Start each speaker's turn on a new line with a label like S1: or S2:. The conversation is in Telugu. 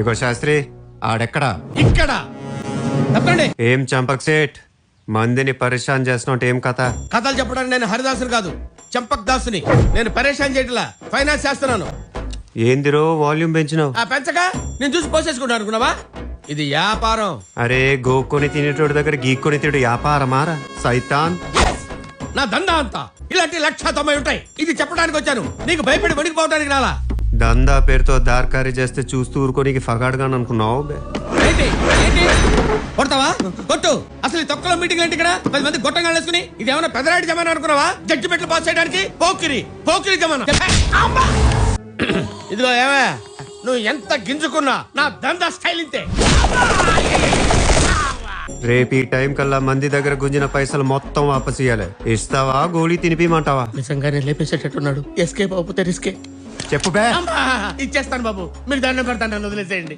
S1: ఇగో శాస్త్రి ఆడెక్కడా
S2: ఇక్కడ చెప్పండి.
S1: ఏం చంపక్ సేట్ మందిని పరిశాన్ చేస్తున్నట్టు ఏం కథ?
S2: కథలు చెప్పడానికి నేను హరిదాసుని కాదు, చంపక్ దాసుని. నేను పరేషాన్ చేయట్లా, ఫైనాన్స్ చేస్తున్నాను.
S1: ఏందిరో వాల్యూమ్ పెంచినావు?
S2: ఆ పెంచక నేను చూసి పోసేసుకుంటా అనుకున్నావా? ఇది వ్యాపారం.
S1: అరే గోక్కొని తినేటోడి దగ్గర గీక్కొని తిడు వ్యాపారమారా సైతాన్.
S2: నా దందా అంతా ఇలాంటి 190 ఉంటాయి. ఇది చెప్పడానికి వచ్చాను, నీకు భయపడి వణికిపోవడానికి రాలా.
S1: దందా పేరుతో దార్కారీ చేస్తే చూస్తూ ఊరుకోనికి ఫగాడుగాను అనుకున్నావు బే.
S2: ఏంటి ఏంటి కొడతావా? కొట్టు. అసలు ఈ తొక్కలో మీటింగ్ ఏంటి ఇక్కడ? 10 మంది గొట్టంగా వేసుకుని ఇది ఏమైనా పెదరాడి జమానా అనుకున్నావా? జడ్జిమెంట్లు పాస్ చేయడానికి పోకిరి పోకిరి జమానా. అమ్మా! ఇదిగో ఏమే, నువ్వు ఎంత గింజుకున్నా నా దందా స్టైల్ ఇంతే.
S1: రేపు ఈ టైం కల్లా మంది దగ్గర గుంజిన పైసలు మొత్తం వాపస్ ఇయ్యాలి. ఇస్తావా గోళీ తినిపిమంటావా?
S2: నిజంగానే లేపేసేటట్టున్నాడు. ఎస్కేప్ అయిపోతే రిస్కే.
S1: చెప్పు బే.
S2: ఇచ్చేస్తాను బాబు, మీరు దండం పెడతాను, నన్ను వదిలేసేయండి.